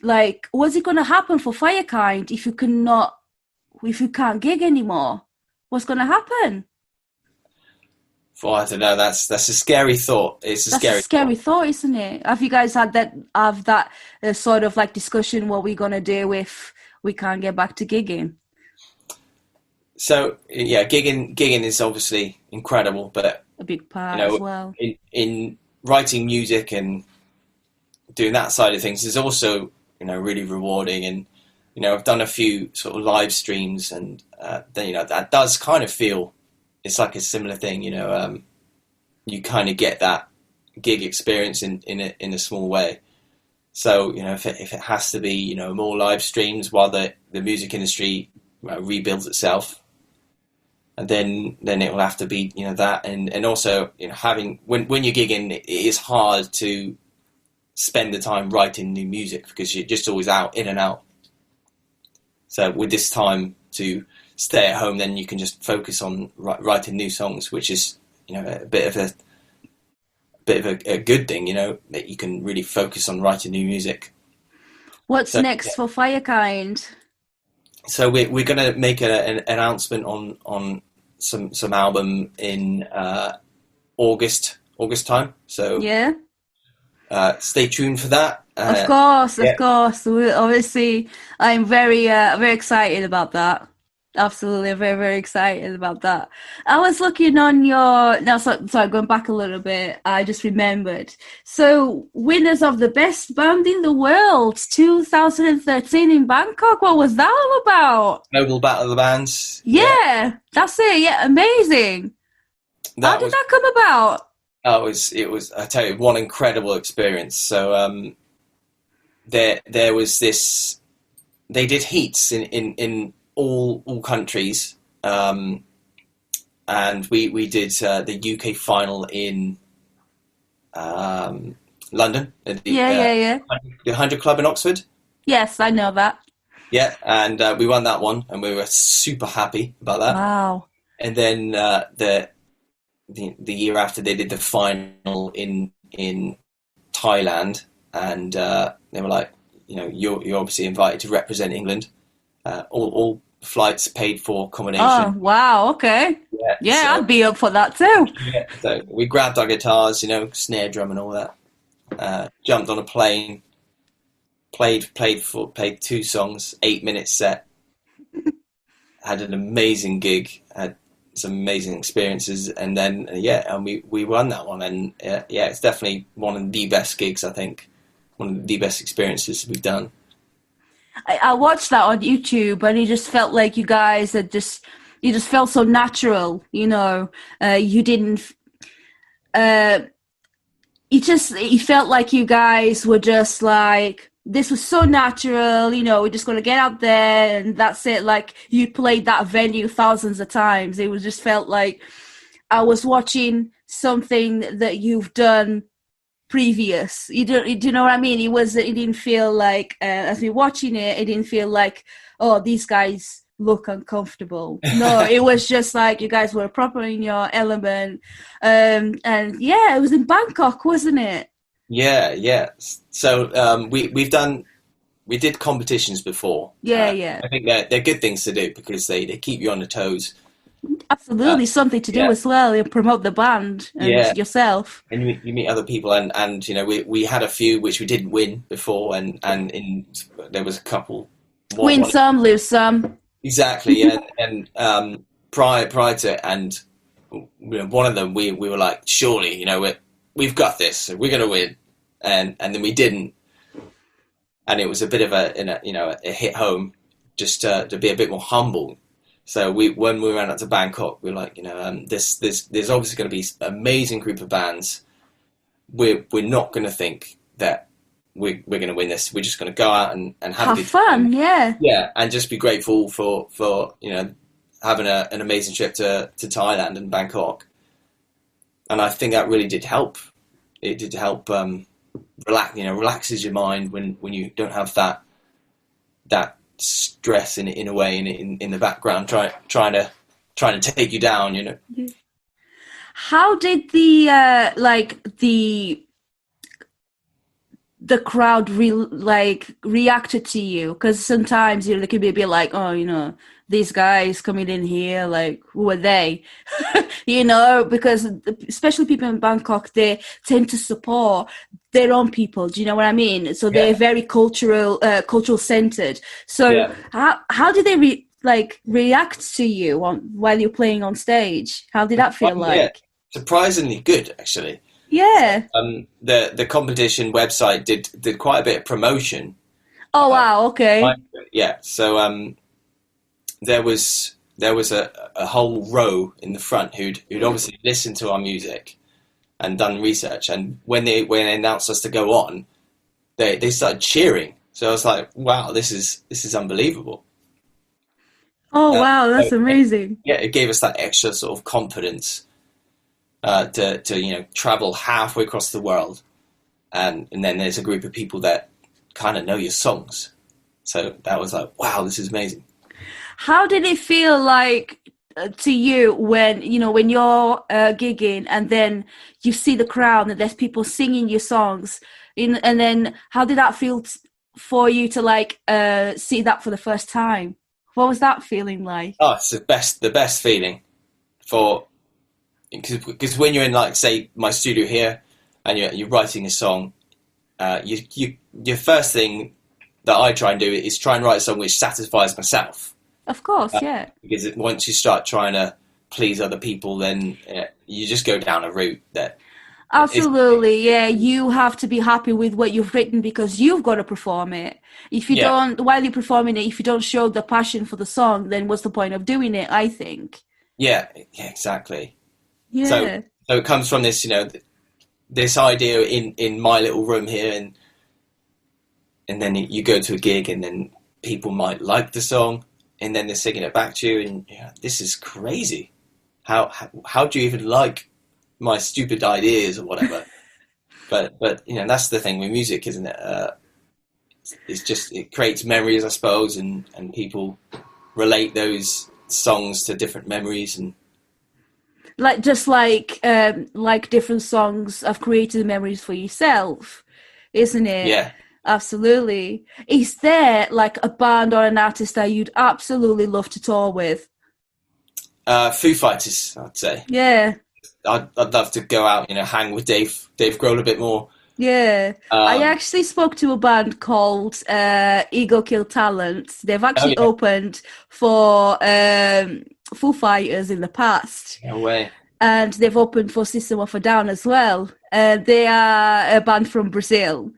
like, what's it going to happen for Firekind if you can't gig anymore? What's going to happen? Well, I don't know. That's a scary thought. It's a That's a scary scary thought. thought, isn't it? Have you guys have that sort of like discussion? What we're going to do if we can't get back to gigging? So yeah, gigging is obviously incredible, but A big you part as know, well. in writing music and doing that side of things is also, really rewarding. And I've done a few sort of live streams, and then that does kind of feel it's like a similar thing. You kind of get that gig experience in a small way. So if it has to be more live streams while the music industry rebuilds itself, and then it will have to be that. And also having when you're gigging, it is hard to spend the time writing new music because you're just always out, in and out. So with this time to stay at home, then you can just focus on writing new songs, which is a bit of a good thing, that you can really focus on writing new music. What's So next for Firekind? so we're gonna make an announcement on some album in August time. So Yeah. stay tuned for that. Of course, of Yeah. course. Obviously, I'm very excited about that. Absolutely, very, very excited about that. I was looking on your now. Sorry, going back a little bit. I just remembered. So, winners of the best band in the world, 2013 in Bangkok. What was that all about? Global Battle of the Bands. Yeah, Yeah, that's it. Yeah, amazing. How that did was. that come about? Oh, it was. I tell you, one incredible experience. So there was this. They did heats in all countries, and we did the UK final in London at Yeah, yeah, yeah. the 100 Club in Oxford. Yes, I know that. Yeah, and we won that one, and we were super happy about that. Wow. And then the year after, they did the final in Thailand, and they were like, you're obviously invited to represent England. All flights paid for, Oh, accommodation. wow. Okay. Yeah, Yeah, so I'd be up for that too. yeah, so we grabbed our guitars, snare drum and all that. Jumped on a plane, played 2 songs, 8 minute set. Had an amazing gig. Had some amazing experiences, and then and we won that one. And it's definitely one of the best gigs, I think. One of the best experiences we've done. I watched that on YouTube, and it just felt like you just felt so natural. You didn't. Uh, it felt like you guys were just like, this was so natural. We're just gonna get out there and that's it. Like, you played that venue thousands of times. It was just felt like I was watching something that you've done previous. Do you know what I mean? It didn't feel like, as we watching it, it didn't feel like, oh, these guys look uncomfortable. No, it was just like you guys were proper in your element. And yeah, it was in Bangkok, wasn't it? Yeah, yeah. So we did competitions before. Yeah, yeah. I think they're good things to do because they keep you on the toes. Absolutely, something to do Yeah, as well and promote the band and yeah. yourself. And you meet other people, and we had a few which we didn't win before, and there was a couple. Win One some, lose some. exactly, and prior to it, and one of them we were like, surely we've got this, we're gonna win, and then we didn't, and it was a bit of a hit home, just to be a bit more humble. So when we went out to Bangkok, we were like, there's obviously going to be an amazing group of bands. We're not going to think that we're going to win this. We're just going to go out and have a Have good fun, time. yeah. Yeah, and just be grateful for having an amazing trip to Thailand and Bangkok. And I think that really did help. It did help relaxes your mind when you don't have that stress in a way in the background trying to take you down. How did the the crowd reacted to you? Because sometimes, they could be a bit like, oh, these guys coming in here, like, who are they? Because especially people in Bangkok, they tend to support their own people. Do you know what I mean? So they're very cultural centered. So how did they react to you while you're playing on stage? How did that feel like? Yeah, surprisingly good, actually. Yeah. The competition website did quite a bit of promotion. Oh wow! Okay. Yeah. So there was a whole row in the front who'd obviously listened to our music and done research, and when they announced us to go on, they started cheering. So I was like, wow, this is unbelievable. Oh wow, that's amazing. It gave us that extra sort of confidence to travel halfway across the world, and then there's a group of people that kind of know your songs. So that was like, wow, this is amazing. How did it feel like to you when you're gigging and then you see the crowd and there's people singing your songs, and then how did that feel for you to see that for the first time? What was that feeling like? Oh, it's the best feeling, because when you're in, say, my studio here and you're writing a song, your first thing that I try and do is try and write a song which satisfies myself. Of course, yeah. Because once you start trying to please other people, then you just go down a route that... Absolutely, yeah. You have to be happy with what you've written because you've got to perform it. If you don't, while you're performing it, if you don't show the passion for the song, then what's the point of doing it, I think. Yeah, exactly. Yeah. So it comes from this, this idea in my little room here, and then you go to a gig and then people might like the song, and then they're singing it back to you, and this is crazy. How do you even like my stupid ideas or whatever? but that's the thing with music, isn't it? It's just, it creates memories, I suppose, and people relate those songs to different memories, and like different songs have created memories for yourself, isn't it? Yeah. Absolutely. Is there a band or an artist that you'd absolutely love to tour with? Foo Fighters, I'd say. Yeah. I'd love to go out, hang with Dave Grohl a bit more. Yeah. I actually spoke to a band called Ego Kill Talent. They've actually opened for Foo Fighters in the past. No way. And they've opened for System of a Down as well. They are a band from Brazil.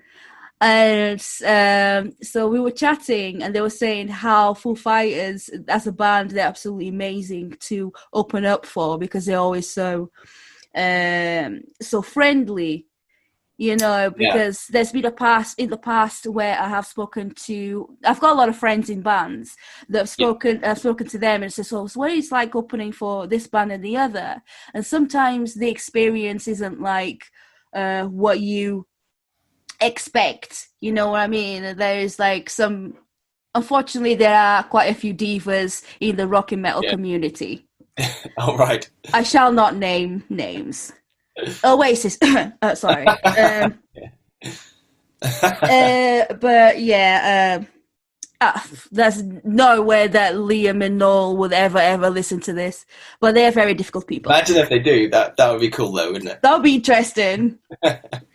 And so we were chatting, and they were saying how Foo Fighters, as a band, they're absolutely amazing to open up for because they're always so friendly, because there's been in the past where I have I've got a lot of friends in bands that I've spoken to them and said, so what is like opening for this band and the other? And sometimes the experience isn't like what you expect, you know what I mean? There's unfortunately there are quite a few divas in the rock and metal community. All right. I shall not name names. Oasis. Sorry. But yeah, there's no way that Liam and Noel would ever listen to this, but they're very difficult people. Imagine if they do. That would be cool, though, wouldn't it? That would be interesting.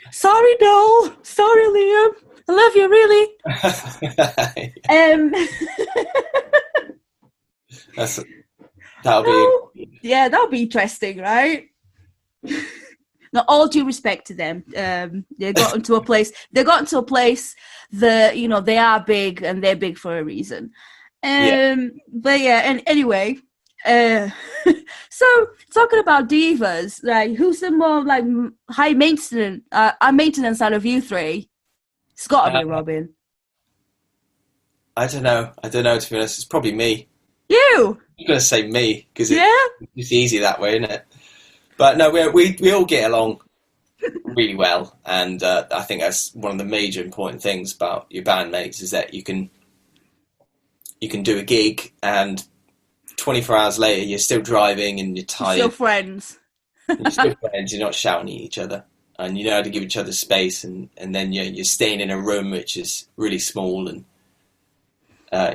Sorry, Noel. Sorry, Liam. I love you, really. That'll be... Yeah, that'll be interesting, right? Now, all due respect to them, they got into a place. They got into a place that they are big, and they're big for a reason. But yeah, and anyway, so talking about divas, who's the more high maintenance out of you three? It's got to be Robin. I don't know. To be honest, it's probably me. You? I'm gonna say me because it's easy that way, isn't it? But no, we all get along really well, and I think that's one of the major important things about your bandmates is that you can do a gig, and 24 hours later you're still driving and you're tired. You're still friends. You're still friends. You're not shouting at each other. and you know how to give each other space, and then you're staying in a room which is really small, and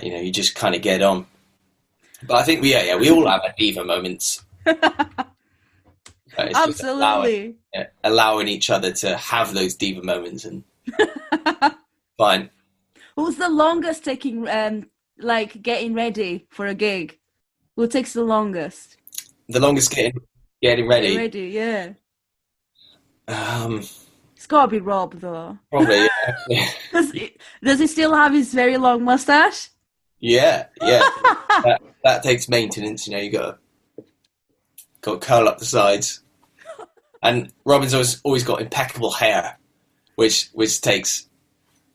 you just kind of get on. But I think we all have our diva moments. It's Absolutely. just allowing each other to have those diva moments, and fine. Who's the longest taking, getting ready for a gig? Who takes the longest? The longest getting ready. Getting ready, yeah. Um, It's got to be Rob, though. Probably, yeah. Does he still have his very long mustache? Yeah. that takes maintenance. You got to curl up the sides. And Robin's always got impeccable hair, which takes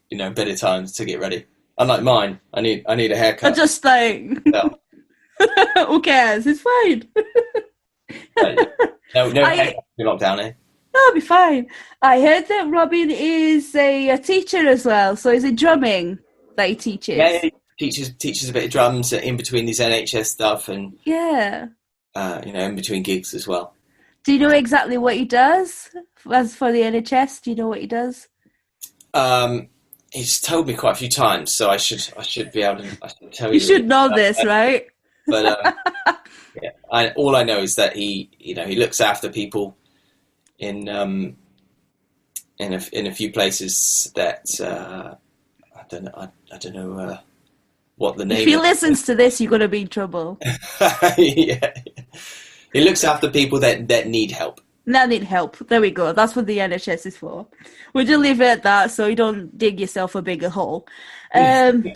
a bit of time to get ready. Unlike mine, I need a haircut. I just think, who cares? It's fine. No haircut in lockdown, eh? That'll be fine. I heard that Robin is a teacher as well. So is it drumming that he teaches? Yeah, he teaches a bit of drums in between his NHS stuff, and in between gigs as well. Do you know exactly what he does? As for the NHS, do you know what he does? He's told me quite a few times, so I should be able to tell you. You should know this, right? But all I know is that he looks after people in a few places that I don't know what the name. If he listens to this, you're gonna be in trouble. Yeah. He looks after people that need help. That need help. There we go. That's what the NHS is for. We'll just leave it at that, so you don't dig yourself a bigger hole. And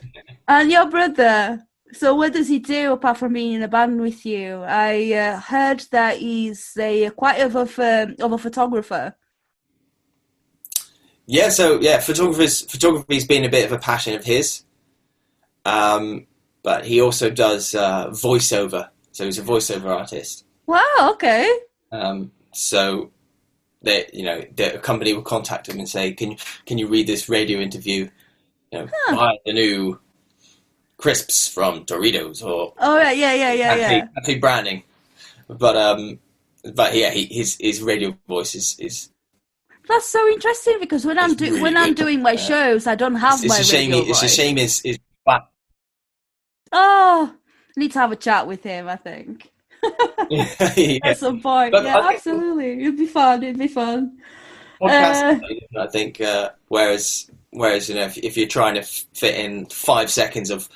your brother. So what does he do apart from being in a band with you? I heard that he's quite of a photographer. Yeah. So photography's been a bit of a passion of his. But he also does voiceover. So he's a voiceover artist. Wow. Okay. So the company will contact him and say, "Can you read this radio interview? Buy the new crisps from Doritos or." Oh yeah. Fancy branding, but yeah, his radio voice is. That's so interesting because when I'm doing my shows, I don't have my radio voice. It's a shame. Is flat. Oh, I need to have a chat with him, I think. Yeah. At some point. But yeah, absolutely. It'd be fun. I think, whereas if you're trying to fit in 5 seconds of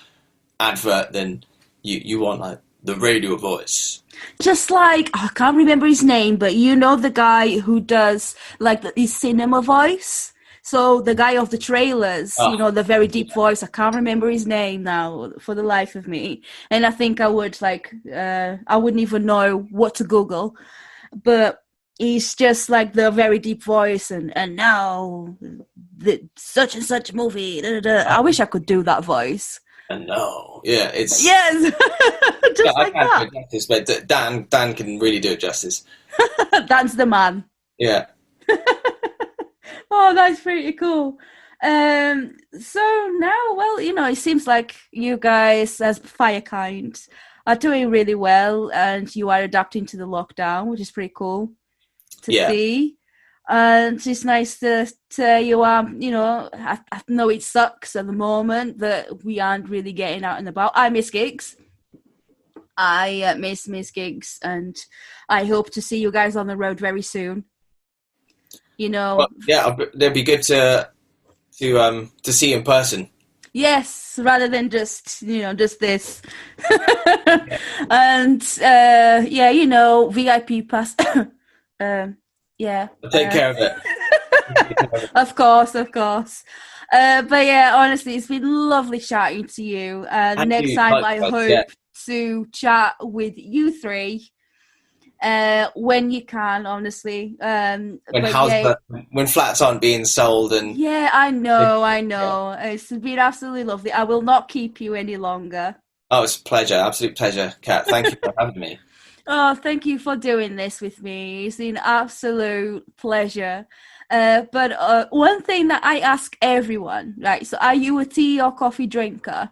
advert, then you want like the radio voice. Just like, I can't remember his name, but the guy who does like his cinema voice. So the guy of the trailers, the very deep voice, I can't remember his name now for the life of me. And I think I would I wouldn't even know what to Google, but he's just like the very deep voice and now the such and such movie. Da, da, da. I wish I could do that voice. And no, yeah, it's yes, just like that. I can't do it justice, but Dan can really do it justice. Dan's the man. Yeah. Oh, that's pretty cool. So now, well, it seems like you guys as Firekind are doing really well and you are adapting to the lockdown, which is pretty cool to see. And it's nice that you are, I know it sucks at the moment that we aren't really getting out and about. I miss gigs. I miss gigs, and I hope to see you guys on the road very soon. Well, yeah, it'd be good to see in person. Yes, rather than just this. And VIP pass. Yeah. I'll take care of it. Of course. But yeah, honestly, it's been lovely chatting to you. And next time, I hope to chat with you three. When you can, honestly. When flats aren't being sold and I know. It's been absolutely lovely. I will not keep you any longer. Oh, it's a pleasure, absolute pleasure, Kat. Thank you for having me. Oh, thank you for doing this with me. It's been an absolute pleasure. But one thing that I ask everyone, right? So, are you a tea or coffee drinker?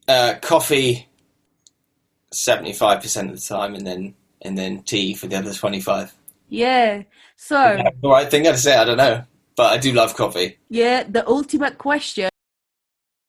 Coffee, 75% of the time, and then tea for the other 25. Yeah. Is So, that the right thing to say? I don't know, but I do love coffee. yeah, the ultimate question.